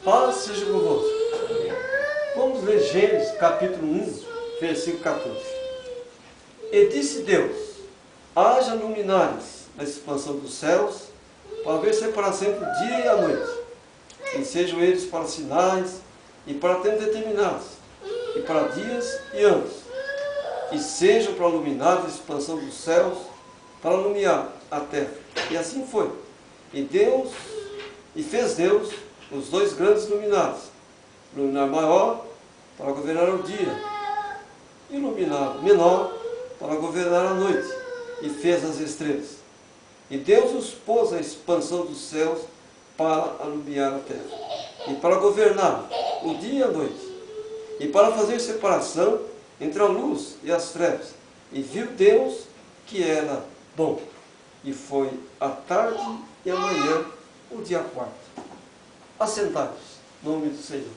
Paz seja convosco. Vamos ler Gênesis capítulo 1, versículo 14. E disse Deus: haja luminares na expansão dos céus, para ver separação entre o dia e a noite, e sejam eles para sinais e para tempos determinados, e para dias e anos, e sejam para iluminar a expansão dos céus, para iluminar a terra. E assim foi. E fez Deus os dois grandes luminares, luminar maior para governar o dia, e luminar menor para governar a noite, e fez as estrelas. E Deus os pôs à expansão dos céus para alumiar a terra, e para governar o dia e a noite, e para fazer separação entre a luz e as trevas. E viu Deus que era bom. E foi a tarde e a manhã, o dia quarto. Assentados, em nome do Senhor.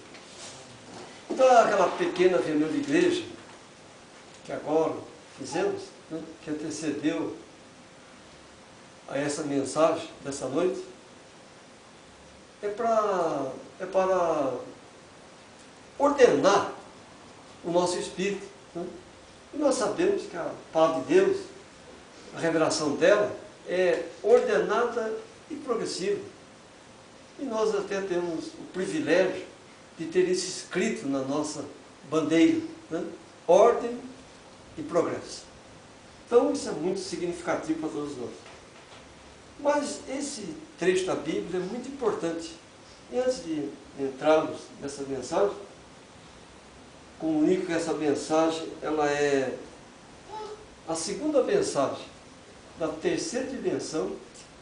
Então, aquela pequena reunião de igreja, que agora fizemos, né, que antecedeu a essa mensagem dessa noite, é para ordenar o nosso espírito. Né? E nós sabemos que a palavra de Deus, a revelação dela, é ordenada e progressiva. E nós até temos o privilégio de ter isso escrito na nossa bandeira, né? Ordem e progresso. Então isso é muito significativo para todos nós. Mas esse trecho da Bíblia é muito importante. E antes de entrarmos nessa mensagem, comunico que essa mensagem ela é a segunda mensagem da terceira dimensão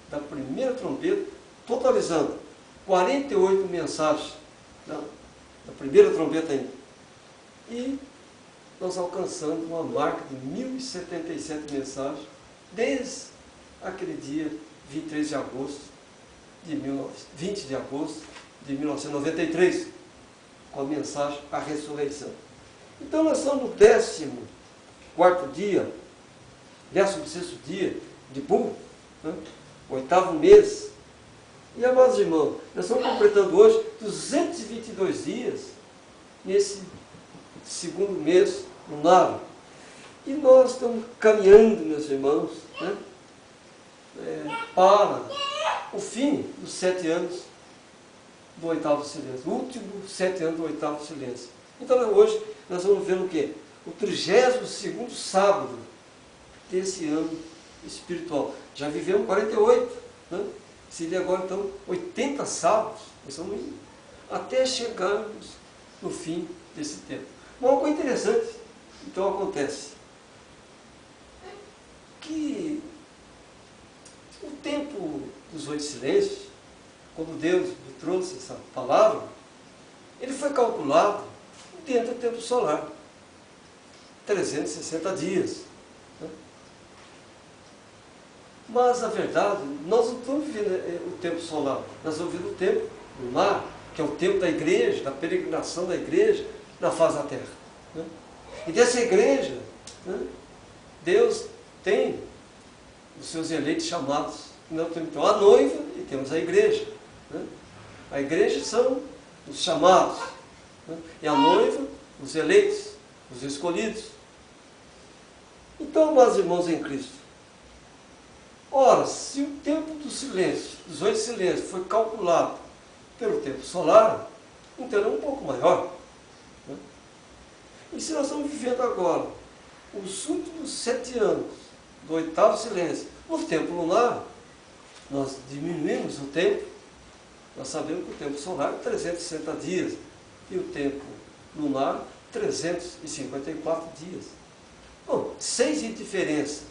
da primeira trombeta, totalizando 48 mensagens da primeira trombeta ainda. E nós alcançamos uma marca de 1077 mensagens desde aquele dia 20 de agosto de 1993, com a mensagem A Ressurreição. Então nós estamos no 14º dia, 16º dia de Bul, né? 8º mês. E, amados irmãos, nós estamos completando hoje 222 dias nesse segundo mês lunar. E nós estamos caminhando, meus irmãos, né, para o fim dos 7 anos do 8º silêncio, o último 7 anos do 8º silêncio. Então hoje nós vamos ver o quê? O 32º sábado desse ano espiritual. Já vivemos 48, né? Seria agora então 80 sábados, nós estamos indo, até chegarmos no fim desse tempo. Uma coisa interessante, então acontece, que o tempo dos 8 silêncios, quando Deus me trouxe essa palavra, ele foi calculado dentro do tempo solar, 360 dias. Né? Mas, na verdade, nós não estamos vivendo o tempo solar, nós estamos vivendo o tempo lunar, que é o tempo da igreja, da peregrinação da igreja na face da terra. Né? E dessa igreja, né, Deus tem os seus eleitos chamados. Nós temos então a noiva e temos a igreja. Né? A igreja são os chamados, né? E a noiva, os eleitos, os escolhidos. Então, meus irmãos em Cristo, ora, se o tempo do silêncio, dos 8 silêncios, foi calculado pelo tempo solar, então é um pouco maior. Né? E se nós estamos vivendo agora os últimos 7 anos do 8º silêncio no tempo lunar, nós diminuímos o tempo. Nós sabemos que o tempo solar é 360 dias e o tempo lunar 354 dias. Bom, 6 de diferença,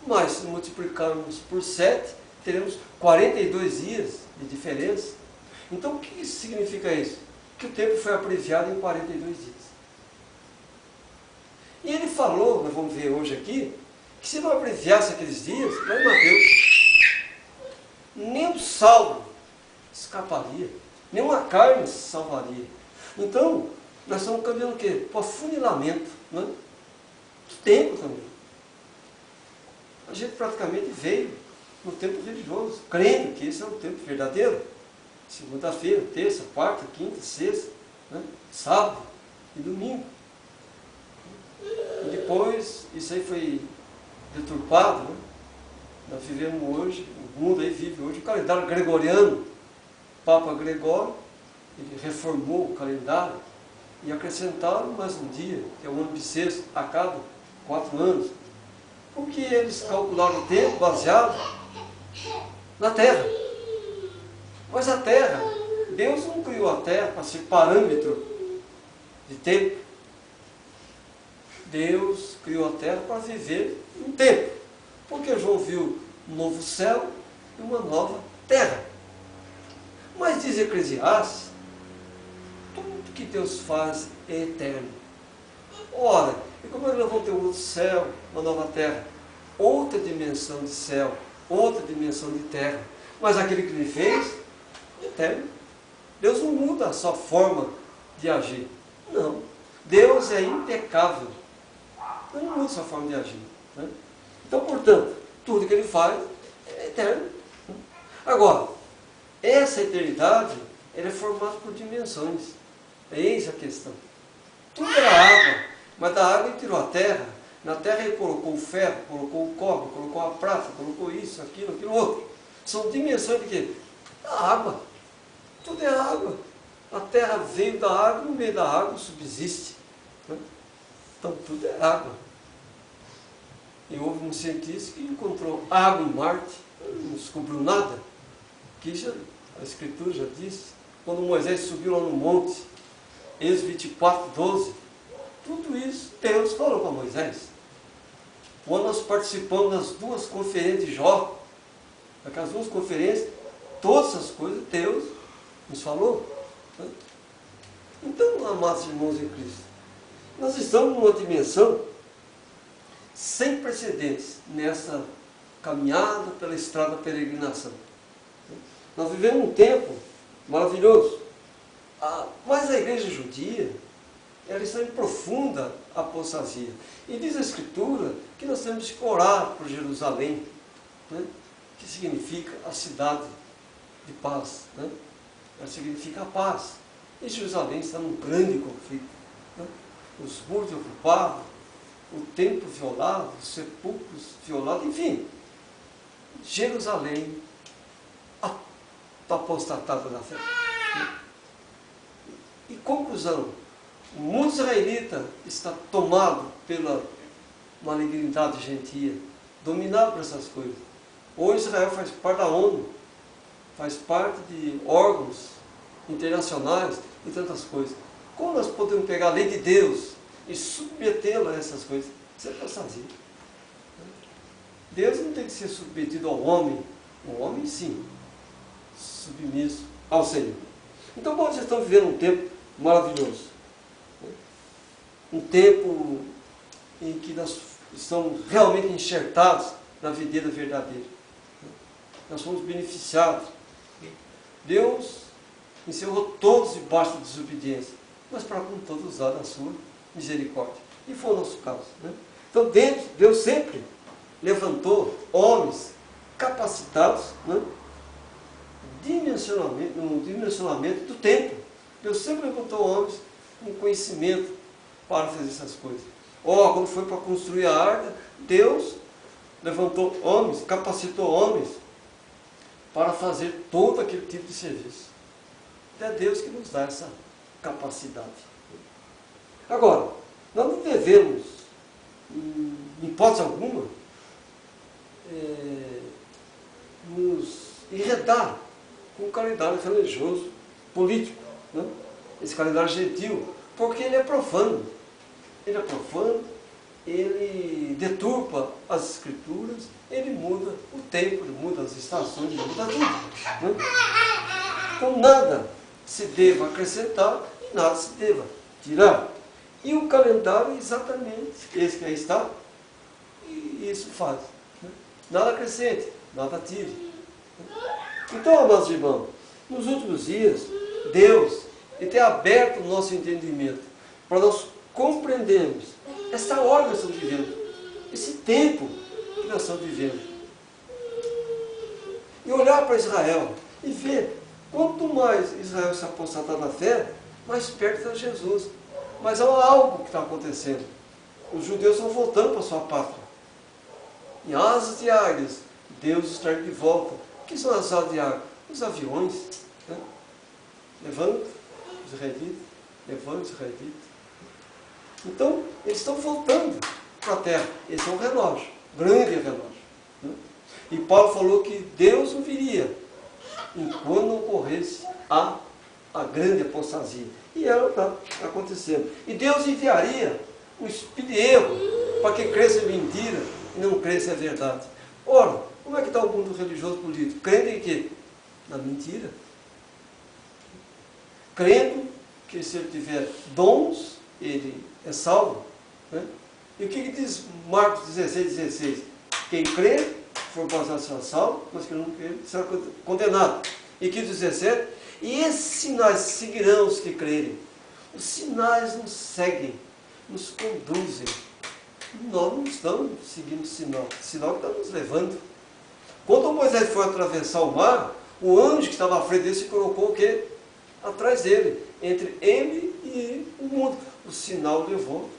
mas se multiplicarmos por 7, teremos 42 dias de diferença. Então o que isso significa isso? Que o tempo foi abreviado em 42 dias. E ele falou, nós vamos ver hoje aqui, que se não abreviasse aqueles dias, lá em Mateus, nem o salvo escaparia, nem uma carne se salvaria. Então, nós estamos caminhando o quê? Para o afunilamento, né? Do tempo também. A gente praticamente veio no tempo religioso, crendo que esse é o tempo verdadeiro. segunda-feira, terça, quarta, quinta, sexta, né? Sábado e domingo. E depois, isso aí foi deturpado, né? Nós vivemos hoje, o mundo aí vive hoje o calendário gregoriano. Papa Gregório, ele reformou o calendário e acrescentaram mais um dia, que é o ano bissexto, a cada 4 anos. Porque eles calcularam o tempo baseado na Terra. Mas a Terra, Deus não criou a Terra para ser parâmetro de tempo. Deus criou a Terra para viver um tempo. Porque João viu um novo céu e uma nova terra. Mas diz Eclesiastes, tudo que Deus faz é eterno. Ora, e como é que nós vamos ter um outro céu, uma nova terra? Outra dimensão de céu, outra dimensão de terra. Mas aquele que ele fez, é eterno. Deus não muda a sua forma de agir. Não. Deus é impecável. Ele não muda a sua forma de agir. Né? Então, portanto, tudo que ele faz é eterno. Agora, essa eternidade, ela é formada por dimensões. É essa a questão. Tudo era água, mas da água ele tirou a terra. Na terra ele colocou o ferro, colocou o cobre, colocou a prata, colocou isso, aquilo outro. São dimensões de quê? Da água. Tudo é água. A terra veio da água, no meio da água subsiste. Né? Então tudo é água. E houve um cientista que encontrou água em Marte, não descobriu nada. Que já, a Escritura já disse, quando Moisés subiu lá no monte, Êxodo 24, 12, tudo isso Deus falou para Moisés. Quando nós participamos das 2 conferências de Jó, aquelas 2 conferências, todas essas coisas Deus nos falou. Né? Então, amados irmãos em Cristo, nós estamos numa dimensão sem precedentes nessa caminhada pela estrada da peregrinação. Nós vivemos um tempo maravilhoso. Mas a igreja judia, ela está em profunda apostasia. E diz a Escritura que nós temos que orar por Jerusalém, né? Que significa a cidade de paz. Né? Ela significa a paz. E Jerusalém está num grande conflito. Né? Os muros ocupados, o templo violado, os sepulcros violados, enfim. Jerusalém apostatada da fé. E conclusão, o mundo israelita está tomado pela malignidade gentia, dominado por essas coisas. Hoje Israel faz parte da ONU, faz parte de órgãos internacionais e tantas coisas. Como nós podemos pegar a lei de Deus e submetê-la a essas coisas? Isso é apostasia. Deus não tem que ser submetido ao homem. O homem, sim, submisso ao Senhor. Então, bom, vocês estão vivendo um tempo maravilhoso. Um tempo em que nós estamos realmente enxertados na videira verdadeira. Nós somos beneficiados. Deus encerrou todos debaixo da desobediência, mas para com todos usar a sua misericórdia. E foi o nosso caso. Né? Então, Deus sempre levantou homens capacitados, né? No dimensionamento do tempo. Deus sempre levantou homens com conhecimento para fazer essas coisas. Quando foi para construir a arca, Deus levantou homens, capacitou homens para fazer todo aquele tipo de serviço. É Deus que nos dá essa capacidade. Agora, nós não devemos, em hipótese alguma, nos enredar com o calendário religioso, político, né? Esse calendário gentil, porque ele é profano. Ele é profano, ele deturpa as Escrituras, ele muda o tempo, ele muda as estações, ele muda tudo. Né? Então nada se deva acrescentar e nada se deva tirar. E o calendário é exatamente esse que aí está, e isso faz. Né? Nada acrescente, nada tire. Então, amados irmãos, nos últimos dias, Deus tem aberto o nosso entendimento para nós compreendermos essa hora que nós estamos vivendo, esse tempo que nós estamos vivendo. E olhar para Israel e ver Quanto mais Israel se apostatar da fé, mais perto está Jesus. Mas há algo que está acontecendo. Os judeus estão voltando para a sua pátria. Em asas de águias, Deus está de volta. O que são as asas de águias? Os aviões. Né? Levanta, israelita. Levanta, israelita. Então, eles estão voltando para a terra. Esse é um relógio, grande relógio. Né? E Paulo falou que Deus não viria enquanto não ocorresse a grande apostasia. E ela está acontecendo. E Deus enviaria um espírito de erro para que cresça em mentira e não cresça em verdade. Ora, como é que está o mundo religioso político? Crendo em quê? Na mentira. Crendo que se ele tiver dons, ele é salvo. Né? E o que diz Marcos 16,16? Quem crê, for batizado será salvo, mas quem não crê, será condenado. E que 17? E esses sinais seguirão os que crerem. Os sinais nos seguem, nos conduzem. Nós não estamos seguindo o sinal. O sinal que está nos levando. Quando Moisés foi atravessar o mar, o anjo que estava à frente dele se colocou o quê? Atrás dele, entre ele e o mundo. O sinal levou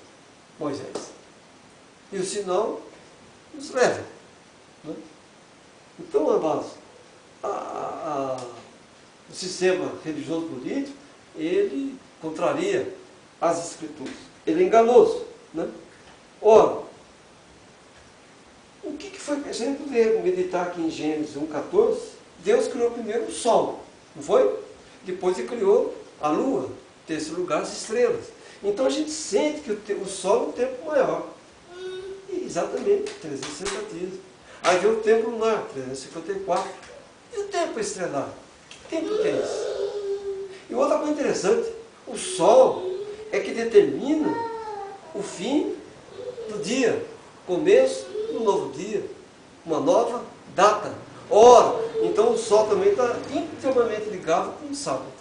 Moisés. E o sinal nos leva. Né? Então, amados, o sistema religioso político, ele contraria as Escrituras. Ele é enganoso. Né? Ora, o que foi, se a gente puder meditar aqui em Gênesis 1,14, Deus criou primeiro o sol, não foi? Depois ele criou a lua, em terceiro lugar as estrelas. Então a gente sente que o sol é um tempo maior. E exatamente, 360 dias. Aí vem o tempo lunar, 354. E o tempo estelar? Que tempo que é esse? E outra coisa interessante, o sol é que determina o fim do dia, começo de um novo dia, uma nova data. Ora, então o sol também está intimamente ligado com o sábado.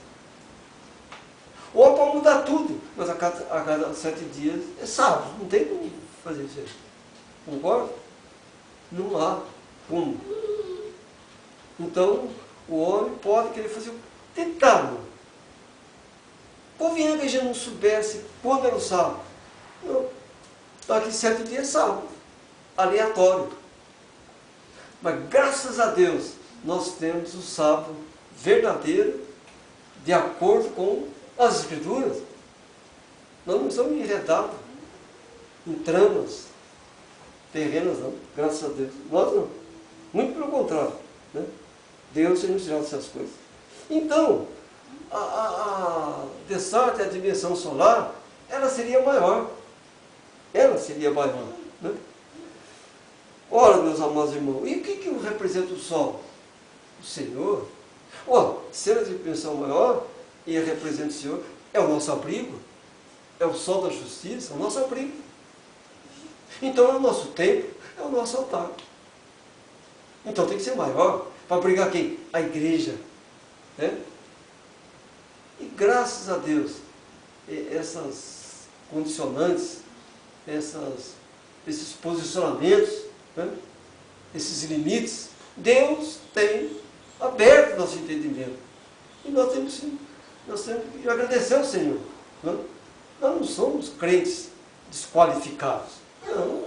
Ou pode mudar tudo, mas a cada 7 dias é sábado, não tem como fazer isso aí. Concorda? Não há como. Então, o homem pode querer fazer tentar. Convinha que a gente não soubesse quando era o sábado. Não. Daqui 7 dias é sábado. Aleatório. Mas graças a Deus, nós temos o sábado verdadeiro, de acordo com as Escrituras. Nós não estamos enredados em tramas terrenas, não. Graças a Deus. Nós não. Muito pelo contrário. Né? Deus tem nos tirado essas coisas. Então, dessarte, a dimensão solar, ela seria maior. Ela seria maior. Né? Ora, meus amados irmãos, e o que representa o sol? O Senhor. Ora, se ela é de dimensão maior, e ele representa o Senhor, é o nosso abrigo. É o sol da justiça, é o nosso abrigo. Então é o nosso templo, é o nosso altar. Então tem que ser maior. Para abrigar quem? A igreja. Né? E graças a Deus, essas condicionantes, esses posicionamentos, né? Esses limites, Deus tem aberto nosso entendimento. E nós temos que agradecer ao Senhor. Né? Nós não somos crentes desqualificados. Não,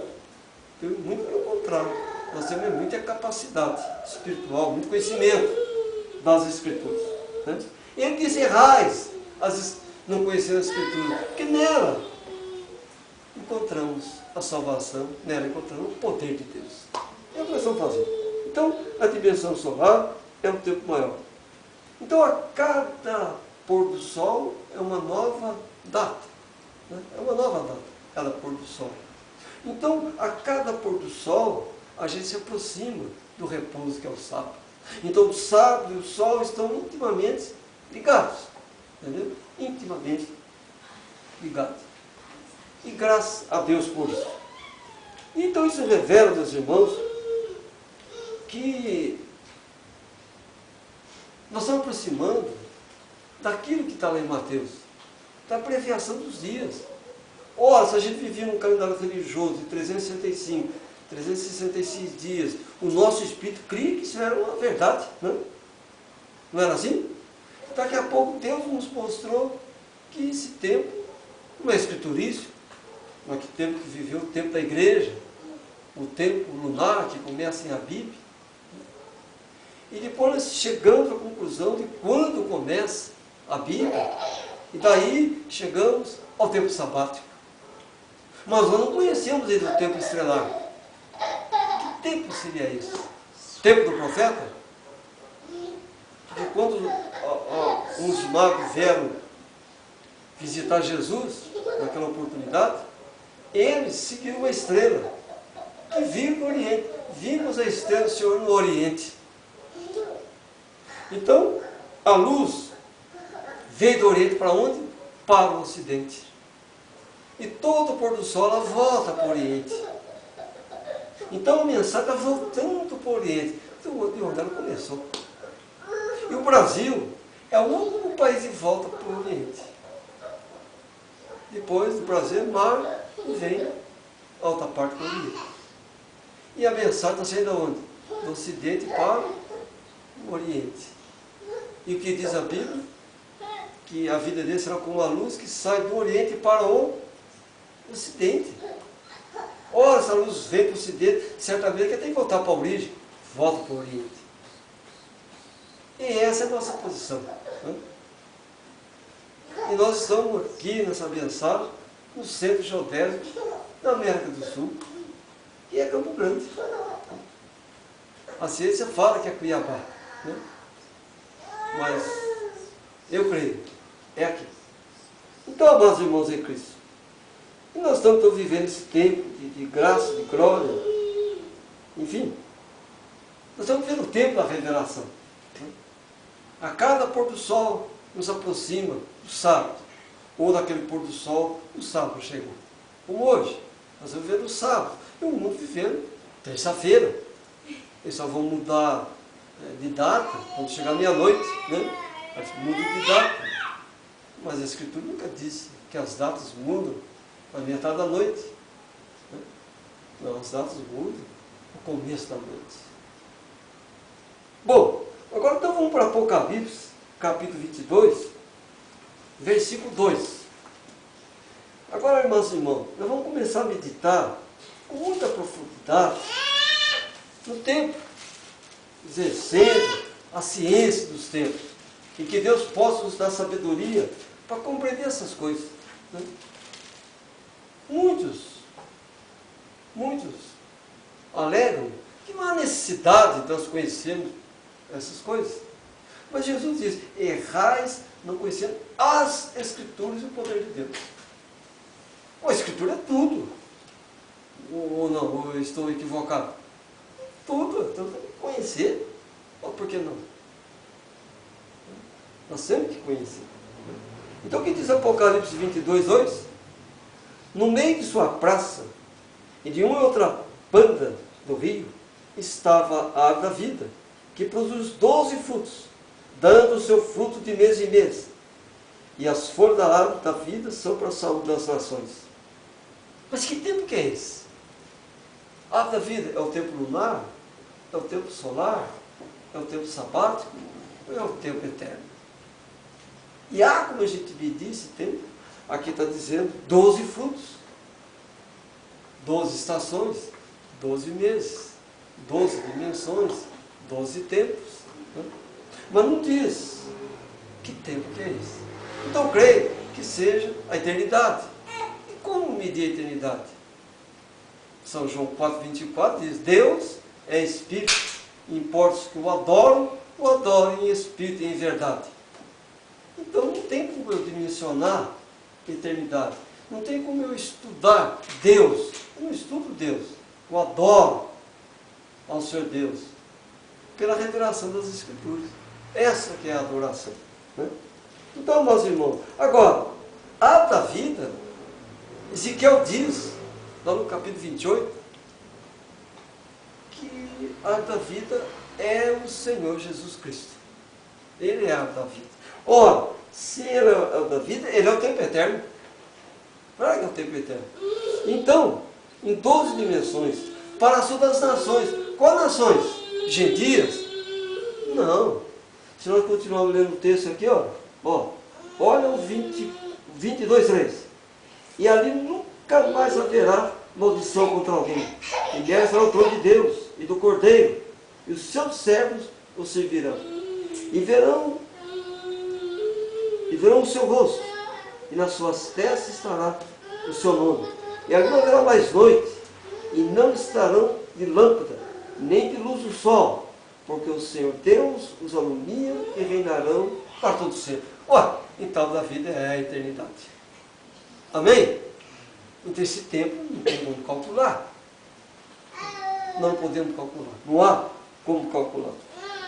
muito pelo contrário. Nós temos muita capacidade espiritual, muito conhecimento das Escrituras. Né? E ele diz: errais, não conhecendo a Escritura, porque nela encontramos a salvação, nela encontramos o poder de Deus. É o que nós estamos fazendo. Então, a dimensão solar é um tempo maior. Então, a cada pôr do sol é uma nova data. Né? É uma nova data, cada pôr do sol. Então, a cada pôr do sol, a gente se aproxima do repouso que é o sábado. Então, o sábado e o sol estão intimamente ligados. Entendeu? Intimamente ligados. E graças a Deus por isso. Então, isso revela, meus irmãos, que nós estamos aproximando daquilo que está lá em Mateus, da abreviação dos dias. Ora, se a gente vivia num calendário religioso de 365, 366 dias, o nosso espírito cria que isso era uma verdade. Não era assim? daqui a pouco Deus nos mostrou que esse tempo não é escriturístico, mas que tempo que viveu o tempo da igreja, o tempo lunar que começa em Abib. E depois nós chegamos à conclusão de quando começa a Bíblia, e daí chegamos ao tempo sabático. Mas nós não conhecemos ainda o tempo estelar. Que tempo seria esse? Tempo do profeta? Porque quando uns magos vieram visitar Jesus, naquela oportunidade, eles seguiram uma estrela, que viram no Oriente. Vimos a estrela do Senhor no Oriente. Então, a luz veio do Oriente para onde? Para o Ocidente. E todo o pôr do sol ela volta para o Oriente. Então a mensagem está voltando para o Oriente. De onde ela começou. E o Brasil é o único país de volta para o Oriente. Depois do Brasil, mar, e vem a outra parte do Oriente. E a mensagem está saindo aonde? Do Ocidente para o Oriente. E o que diz a Bíblia? Que a vida dele será como a luz que sai do Oriente para o Ocidente. Ora, essa luz vem para o Ocidente, certamente que tem que voltar para a origem. Volta para o Oriente. E essa é a nossa posição. Né? E nós estamos aqui nessa mensagem, no centro geodésico da América do Sul, que é Campo Grande. A ciência fala que é Cuiabá. Né? Mas eu creio, é aqui. Então, amados irmãos em Cristo, e nós estamos vivendo esse tempo de graça, de glória, enfim, nós estamos vivendo o tempo da revelação. A cada pôr do sol nos aproxima do sábado, ou daquele pôr do sol, o sábado chegou. Como hoje, nós estamos vivendo o sábado, e o mundo vivendo terça-feira. Eles só vão mudar de data quando chegar meia-noite, né? Eles mudam de data. Mas a Escritura nunca disse que as datas mudam a metade da noite. Né? Não, as datas mudam no começo da noite. Bom, agora então vamos para Apocalipse, capítulo 22, versículo 2. Agora, irmãos e irmãos, nós vamos começar a meditar com muita profundidade no tempo, exercendo a ciência dos tempos, e que Deus possa nos dar sabedoria para compreender essas coisas. Né? Muitos alegam que não há necessidade de nós conhecermos essas coisas. Mas Jesus diz, errais não conhecendo as Escrituras e o poder de Deus. A Escritura é tudo. Ou não, ou eu estou equivocado? Tudo, então tem que conhecer. Ou por que não? Nós temos que conhecer. Então o que diz Apocalipse 22, 2? No meio de sua praça e de uma outra banda do rio estava a árvore da vida, que produz 12 frutos, dando o seu fruto de mês em mês. E as folhas da árvore da vida são para a saúde das nações. Mas que tempo que é esse? A árvore da vida é o tempo lunar? É o tempo solar? É o tempo sabático? Ou é o tempo eterno? E há, como a gente medir esse tempo, aqui está dizendo 12 frutos, 12 estações, 12 meses, 12 dimensões, 12 tempos. Né? Mas não diz que tempo que é esse. Então eu creio que seja a eternidade. E como medir a eternidade? São João 4,24 diz, Deus é Espírito, importa os que o adorem em Espírito e em verdade. Então não tem como eu dimensionar a eternidade. Não tem como eu estudar Deus. Eu não estudo Deus. Eu adoro ao Senhor Deus pela revelação das Escrituras. Essa que é a adoração. Né? Então, meus irmãos, agora, a da vida, Ezequiel diz, lá no capítulo 28, que a da vida é o Senhor Jesus Cristo. Ele é a da vida. Ora, se ele é o da vida, ele é o tempo eterno. Claro que é o tempo eterno. Então, em 12 dimensões, para a sul das nações. Quais nações? Gentias? Não. Se nós continuarmos lendo o texto aqui, olha o 22:3. E ali nunca mais haverá maldição contra alguém. E deve será o trono de Deus e do Cordeiro, e os seus servos o servirão. E verão o seu rosto, e nas suas testas estará o seu nome. E ali não haverá mais noite, e não estarão de lâmpada, nem de luz do sol, porque o Senhor Deus os alumia e reinarão para todo sempre. Olha, então da vida é a eternidade. Amém? Então esse tempo não tem como calcular. Não podemos calcular. Não há como calcular.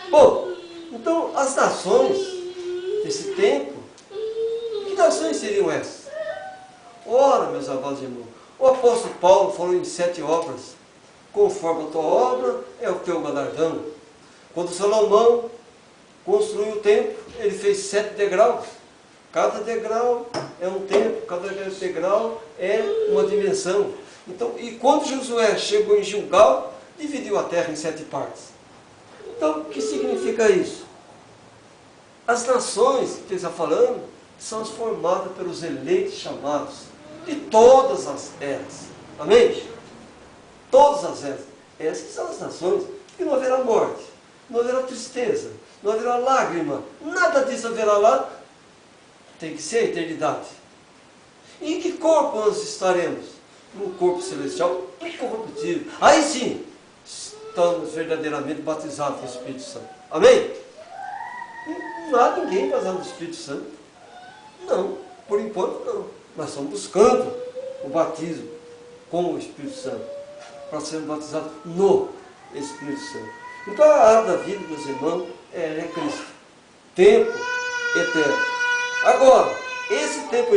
Bom, então as nações desse tempo, que nações seriam essas? Ora, meus amados irmãos, o apóstolo Paulo falou em 7 obras. Conforme a tua obra é o teu galardão. Quando Salomão construiu o templo, ele fez 7 degraus. Cada degrau é um templo, cada degrau é uma dimensão. Então, e quando Josué chegou em Gilgal, dividiu a terra em 7 partes. Então, o que significa isso? As nações que ele está falando são as formadas pelos eleitos chamados de todas as eras. Amém? Todas as eras. Essas são as nações que não haverá morte, não haverá tristeza, não haverá lágrima, nada disso haverá lá. Tem que ser a eternidade. E em que corpo nós estaremos? No corpo celestial incorruptível. Aí sim, estamos verdadeiramente batizados no Espírito Santo. Amém? Não há ninguém batizado no Espírito Santo. Não, por enquanto não. Nós estamos buscando o batismo com o Espírito Santo, para sermos batizados no Espírito Santo. Então a área da vida, meus irmãos, é Cristo. Tempo eterno. Agora, esse tempo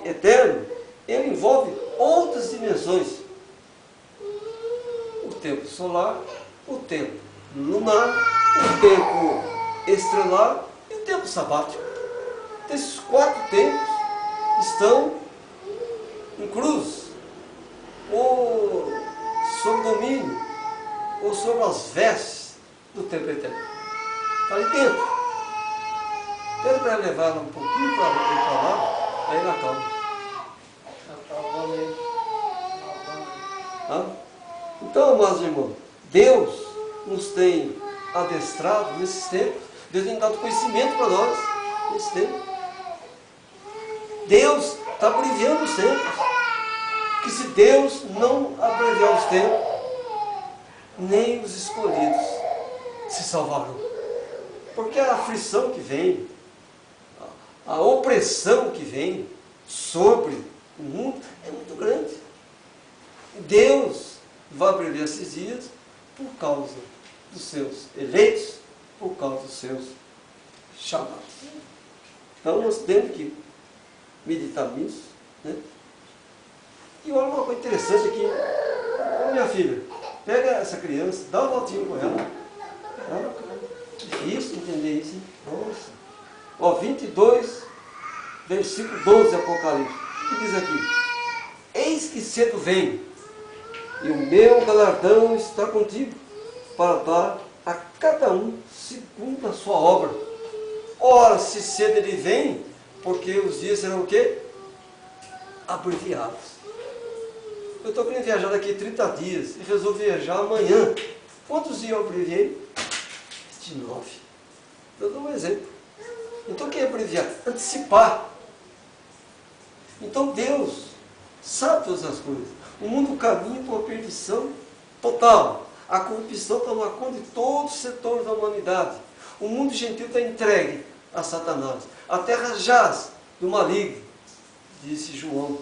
eterno, ele envolve outras dimensões. O tempo solar, o tempo lunar, o tempo estelar e o tempo sabático. Esses 4 tempos estão em cruz, ou sob domínio, ou sobre as vestes do tempo eterno. Está ali dentro. Pede para levar ela um pouquinho para lá, aí ela calma. Então, amados irmãos, Deus nos tem adestrado nesses tempos. Deus tem dado conhecimento para nós nesse tempo. Deus está abreviando os tempos. Que se Deus não abreviar os tempos, nem os escolhidos se salvarão. Porque a aflição que vem, a opressão que vem sobre o mundo é muito grande. Deus vai abreviar esses dias por causa dos seus eleitos, por causa dos seus chamados. Então nós temos que meditar nisso, né? E olha uma coisa interessante aqui. Olha, minha filha, pega essa criança, dá uma voltinha com ela. Difícil entender isso, hein? Nossa. Ó, 22, versículo 12 de Apocalipse. O que diz aqui? Eis que cedo vem, e o meu galardão está contigo, para dar a cada um segundo a sua obra. Ora, se cedo ele vem, porque os dias serão o quê? Abreviados. Eu estou querendo viajar daqui a 30 dias, e resolvi viajar amanhã. Quantos dias eu abreviei? 29. Eu dou um exemplo. Então o que é abreviar? Antecipar. Então Deus sabe todas as coisas. O mundo caminha para uma perdição total. A corrupção toma conta de todos os setores da humanidade. O mundo gentil está entregue a Satanás. A terra jaz do maligno, disse João.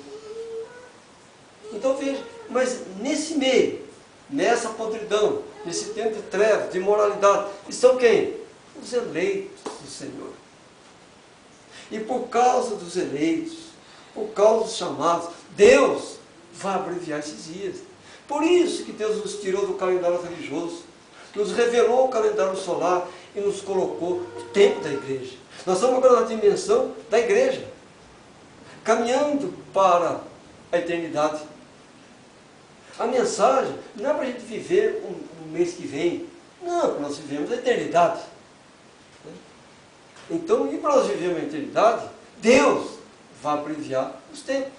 Então veja, mas nesse meio, nessa podridão, nesse tempo de trevas, de imoralidade, estão quem? Os eleitos do Senhor. E por causa dos eleitos, por causa dos chamados, Deus vai abreviar esses dias. Por isso que Deus nos tirou do calendário religioso, nos revelou o calendário solar e nos colocou no tempo da igreja. Nós estamos agora na dimensão da igreja, caminhando para a eternidade. A mensagem não é para a gente viver um mês que vem. Não, nós vivemos a eternidade. Então, e para nós vivermos a eternidade, Deus vai abreviar os tempos,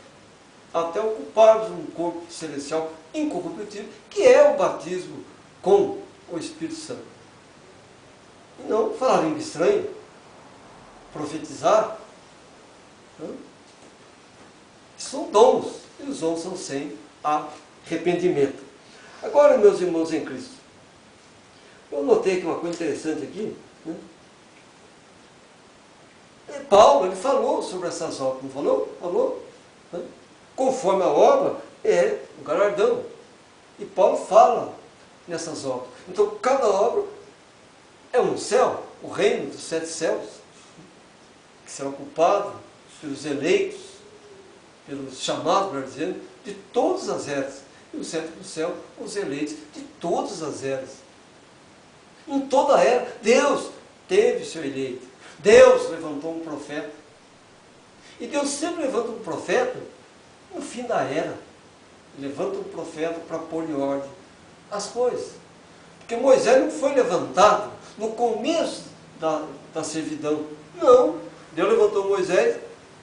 até ocuparmos um corpo celestial incorruptível, que é o batismo com o Espírito Santo. E não falar língua estranha, profetizar, são dons, e os dons são sem arrependimento. Agora, meus irmãos em Cristo, eu notei que uma coisa interessante aqui, né? Paulo, ele falou sobre essas obras, não falou? Falou, né? Conforme a obra é o galardão. E Paulo fala nessas obras. Então, cada obra é um céu, o reino dos 7 céus, que será ocupado pelos eleitos, pelos chamados, melhor dizendo, de todas as eras. E o 7º céu, os eleitos de todas as eras. Em toda a era, Deus teve seu eleito. Deus levantou um profeta. E Deus sempre levanta um profeta no fim da era. Levanta um profeta para pôr em ordem as coisas. Porque Moisés não foi levantado no começo da servidão. Não. Deus levantou Moisés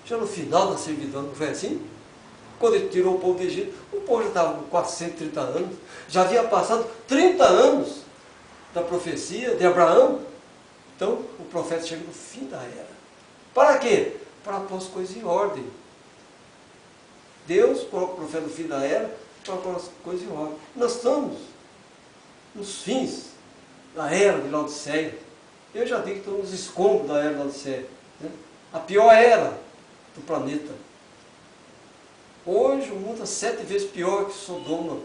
já no final da servidão. Não foi assim? Quando ele tirou o povo do Egito, o povo já estava com 430 anos. Já havia passado 30 anos da profecia de Abraão. Então, o profeta chega no fim da era. Para quê? Para pôr as coisas em ordem. Deus coloca o profeta no fim da era para pôr as coisas em ordem. Nós estamos nos fins da era de Laodiceia. Eu já digo que estamos nos escombros da era de Laodiceia, né? A pior era do planeta. Hoje o mundo é 7 vezes pior que Sodoma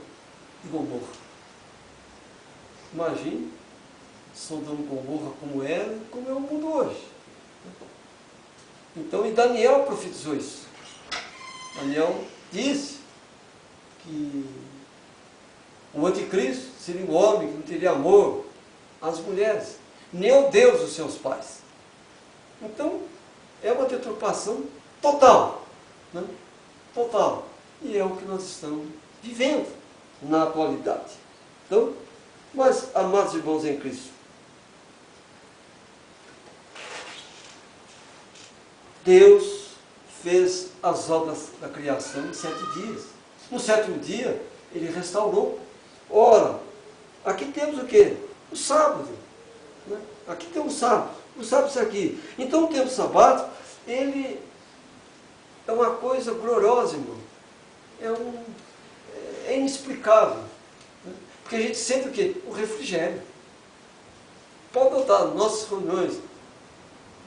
e Gomorra. Imagine Sodoma e Gomorra como era e como é o mundo hoje. Então, e Daniel profetizou isso. Daniel disse que o anticristo seria um homem que não teria amor às mulheres, nem ao Deus dos seus pais. Então, é uma deturpação total, né? Total. E é o que nós estamos vivendo na atualidade. Então, mas, amados irmãos em Cristo, Deus fez as obras da criação em 7 dias. No 7º dia, Ele restaurou. Ora, aqui temos o quê? O sábado. Né? Aqui tem o sábado. O sábado é isso aqui. Então, o tempo sabático, ele é uma coisa gloriosa, irmão. É inexplicável. Né? Porque a gente sente o quê? O refrigério. Pode notar, nossas reuniões,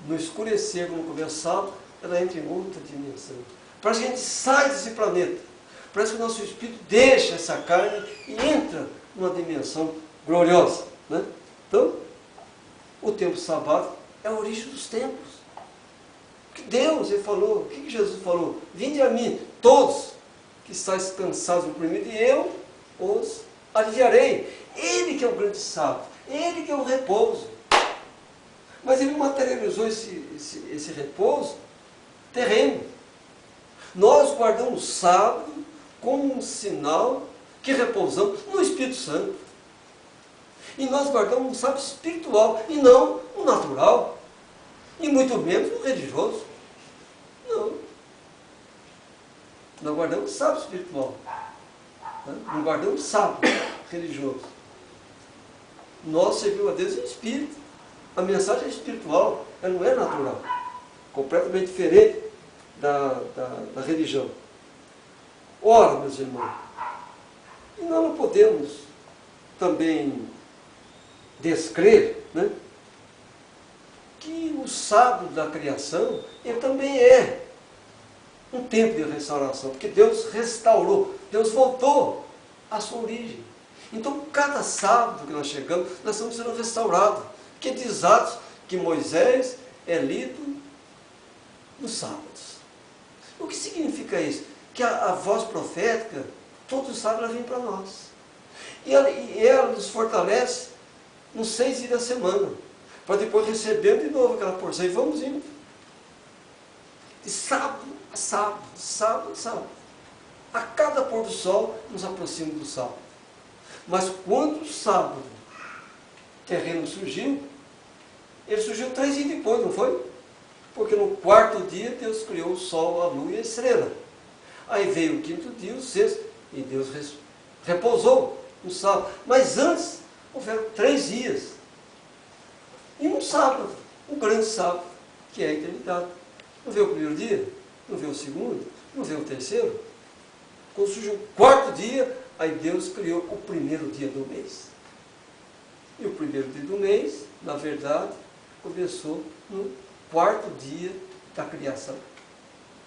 no escurecer, quando começa o sábado, ela entra em outra dimensão. Parece que a gente sai desse planeta. Parece que o nosso espírito deixa essa carne e entra numa dimensão gloriosa. Né? Então, o tempo sabático é a origem dos tempos. Que Deus, Ele falou, o que Jesus falou? Vinde a mim, todos que estáis cansados e oprimidos, e eu os aliviarei. Ele que é o grande sábado, Ele que é o repouso. Mas Ele materializou esse repouso terreno. Nós guardamos o sábado como um sinal que repousamos no Espírito Santo. E nós guardamos um sábado espiritual e não o natural. E muito menos o religioso. Não. Nós guardamos o sábado espiritual. Não guardamos o sábado religioso. Nós servimos a Deus em espírito. A mensagem é espiritual, ela não é natural. Completamente diferente da religião. Ora, meus irmãos, e nós não podemos também descrer, né, que o sábado da criação, ele também é um tempo de restauração, porque Deus restaurou, Deus voltou à sua origem. Então, cada sábado que nós chegamos, nós estamos sendo restaurados. Que diz Atos que Moisés é lido nos sábados. O que significa isso? Que a voz profética, todos os sábados, ela vem para nós. E ela nos fortalece nos 6 dias da semana, para depois receber de novo aquela porção. E vamos indo. De sábado a sábado, sábado a sábado. A cada pôr do sol, nos aproxima do sábado. Mas quando o sábado terreno surgiu, ele surgiu 3 dias depois, não foi? foi? Porque no quarto dia Deus criou o sol, a lua e a estrela. Aí veio o quinto dia, o sexto, e Deus repousou no sábado. Mas antes, houveram 3 dias. E um sábado, um grande sábado, que é a eternidade. Não veio o primeiro dia? Não veio o segundo? Não veio o terceiro? Quando surgiu o quarto dia, aí Deus criou o primeiro dia do mês. E o primeiro dia do mês, na verdade, começou no quarto dia da criação.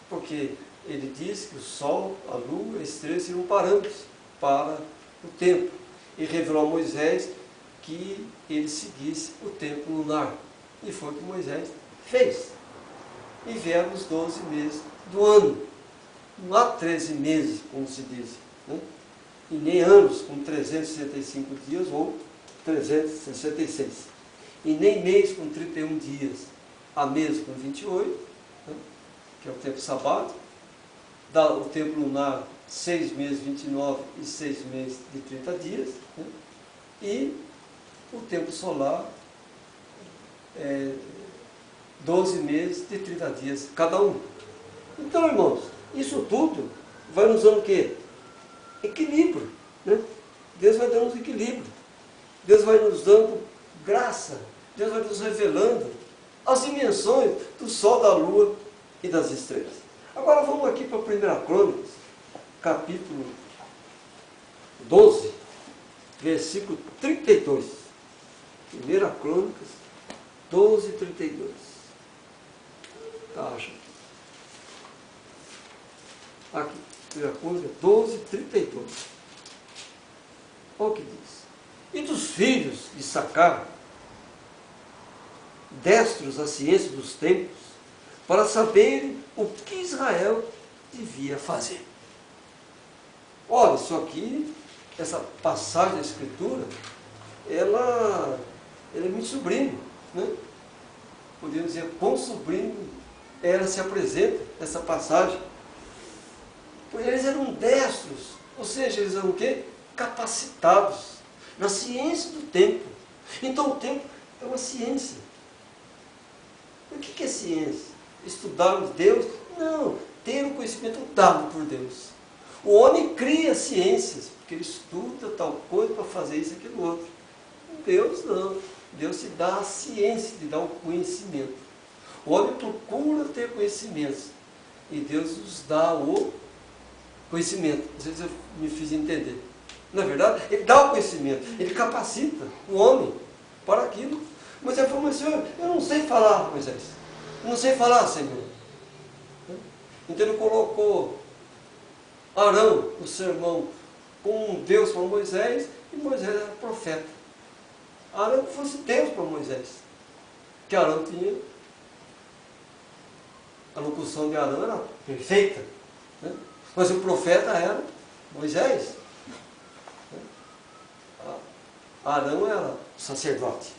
Porque ele disse que o sol, a lua, a estrela seriam parâmetros para o tempo. E revelou a Moisés que ele seguisse o tempo lunar. E foi o que Moisés fez. E vieram os 12 meses do ano. Não há 13 meses, como se diz, né? E nem anos com 365 dias ou 366. E nem mês com 31 dias. Há meses com 28, né? Que é o tempo sabático. Dá o tempo lunar 6 meses, 29 e 6 meses de 30 dias. Né? E o tempo solar 12 meses de 30 dias cada um. Então, irmãos, isso tudo vai nos dando o quê? Equilíbrio. Né? Deus vai dando equilíbrio. Deus vai nos dando graça. Deus vai nos revelando as dimensões do sol, da lua e das estrelas. Agora vamos aqui para a 1 Crônicas, capítulo 12, versículo 32. 1 Crônicas 12, 32. Tá, acha? Aqui, 1 Crônicas 12, 32. Olha o que diz. E dos filhos de Sacar, destros à ciência dos tempos, para saberem o que Israel devia fazer. Olha, isso aqui, essa passagem da Escritura, ela é muito sublime, né? Podemos dizer quão sublime ela se apresenta, essa passagem. Porque eles eram destros, ou seja, eles eram o quê? Capacitados na ciência do tempo. Então o tempo é uma ciência. O que é ciência? Estudar Deus? Não, ter o conhecimento dado por Deus. O homem cria ciências, porque ele estuda tal coisa para fazer isso e aquilo outro. Deus não. Deus se dá a ciência, te dá o conhecimento. O homem procura ter conhecimentos, e Deus nos dá o conhecimento. Não sei se eu me fiz entender. Na verdade, ele dá o conhecimento, ele capacita o homem para aquilo. Moisés falou, mas Senhor, eu não sei falar, Moisés. Eu não sei falar, Senhor. Então ele colocou Arão, o seu irmão, como um Deus para Moisés, e Moisés era profeta. Arão fosse Deus para Moisés. Que Arão tinha, a locução de Arão era perfeita, né? Mas o profeta era Moisés. Arão era sacerdote.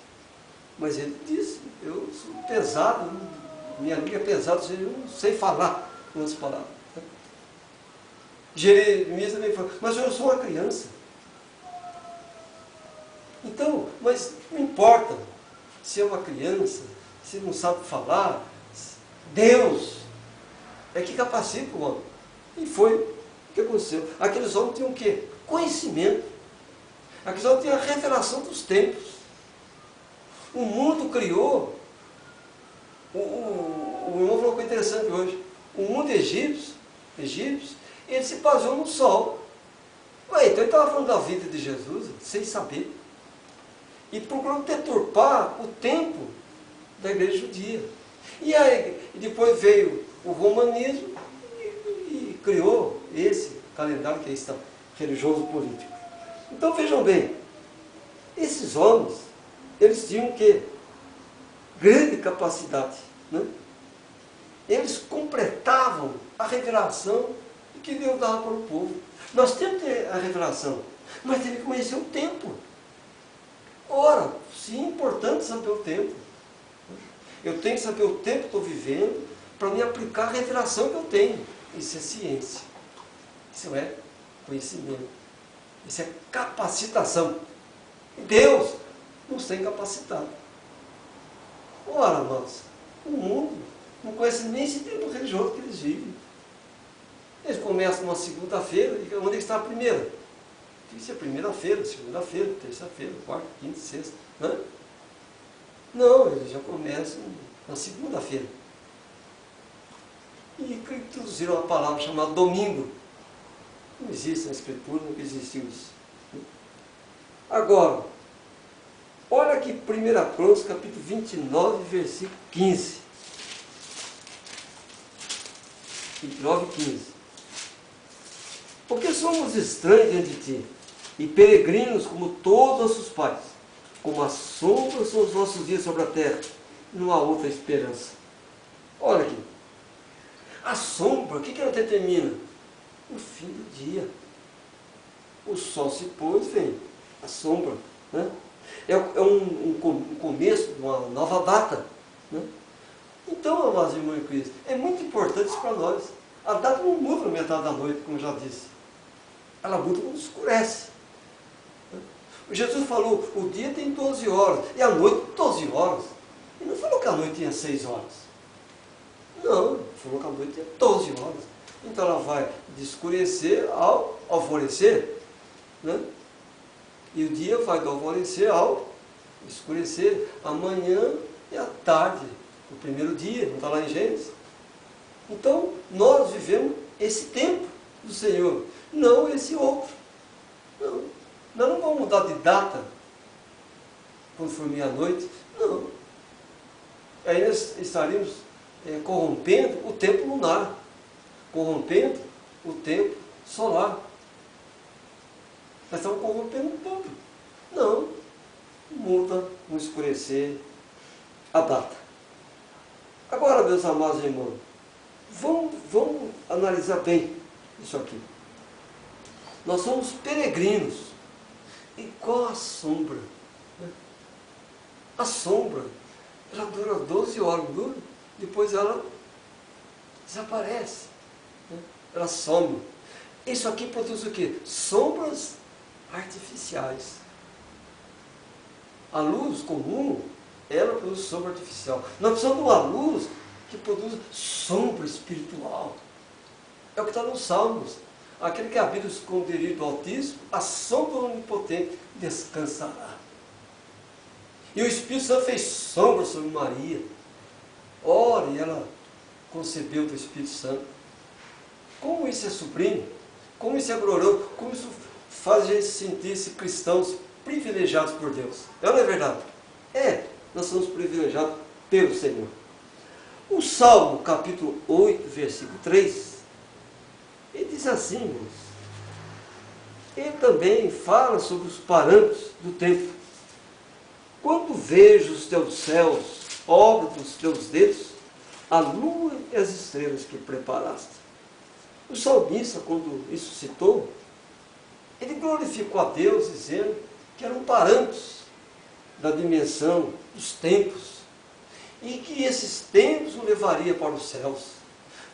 Mas ele disse, eu sou pesado, minha língua é pesada, eu não sei falar umas palavras. Jeremias também falou, mas eu sou uma criança. Então, mas não importa se é uma criança, se não sabe falar, Deus é que capacita o homem. E foi o que aconteceu. Aqueles homens tinham o quê? Conhecimento. Aqueles homens tinham a revelação dos tempos. O mundo criou, o irmão falou uma coisa interessante hoje, o mundo egípcio, ele se baseou no sol. Ué, então ele estava falando da vida de Jesus, sem saber. E procurando deturpar o tempo da igreja judia. E aí, depois veio o romanismo e criou esse calendário que é esse religioso político. Então vejam bem, esses homens, eles tinham o quê? Grande capacidade, né? Eles completavam a revelação que Deus dava para o povo. Nós temos que ter a revelação, mas temos que conhecer o tempo. Ora, sim, é importante saber o tempo. Eu tenho que saber o tempo que estou vivendo para me aplicar a revelação que eu tenho. Isso é ciência. Isso é conhecimento. Isso é capacitação. Deus nos tem capacitado. Ora, amados, O mundo não conhece nem esse tempo religioso que eles vivem. Eles começam numa segunda-feira, e onde está a primeira? Tem que ser primeira-feira, segunda-feira, terça-feira, quarta, quinta, sexta. Né? Não, eles já começam na segunda-feira. E introduziram uma palavra chamada domingo. Não existe na Escritura, nunca existiu isso. Agora, olha aqui 1 Crônicas, capítulo 29, versículo 15. 29 e 15. Porque somos estranhos diante de ti, e peregrinos como todos os nossos pais. Como a sombra são os nossos dias sobre a terra, não há outra esperança. Olha aqui. A sombra, o que ela determina? O fim do dia. O sol se pôs, vem a sombra. Né? É um começo de uma nova data. Né? Então, amados irmãos em Cristo, é muito importante isso para nós. A data não muda na metade da noite, como já disse. Ela muda quando escurece. Jesus falou, o dia tem 12 horas, e a noite 12 horas. Ele não falou que a noite tinha 6 horas. Não, ele falou que a noite tinha 12 horas. Então ela vai de escurecer ao alvorecer. Né? E o dia vai do alvorecer ao escurecer. Amanhã é a tarde, o primeiro dia, não está lá em Gênesis? Então, nós vivemos esse tempo do Senhor, não esse outro. Não. Nós não vamos mudar de data quando for meia-noite. Não. Aí nós estaríamos corrompendo o tempo lunar, corrompendo o tempo solar. Nós estamos corrompendo tudo. Não. Muda no escurecer a data. Agora, meus amados irmãos, vamos analisar bem isso aqui. Nós somos peregrinos. E qual a sombra? A sombra, ela dura 12 horas, dura, depois ela desaparece. Ela some. Isso aqui produz o quê? Sombras artificiais. A luz comum, ela produz sombra artificial. Nós precisamos de uma luz que produz sombra espiritual. É o que está nos Salmos. Aquele que habita o esconderijo do Altíssimo, a sombra do Onipotente descansará. E o Espírito Santo fez sombra sobre Maria. Ora, e ela concebeu do Espírito Santo. Como isso é sublime, como isso é glorioso, como isso faz a gente sentir-se cristãos privilegiados por Deus. Não é verdade? É, nós somos privilegiados pelo Senhor. O Salmo, capítulo 8, versículo 3, ele diz assim, irmãos, ele também fala sobre os parâmetros do tempo. Quando vejo os teus céus, obra dos teus dedos, a lua e as estrelas que preparaste. O salmista, quando isso citou, ele glorificou a Deus, dizendo que eram parâmetros da dimensão dos tempos, e que esses tempos o levaria para os céus.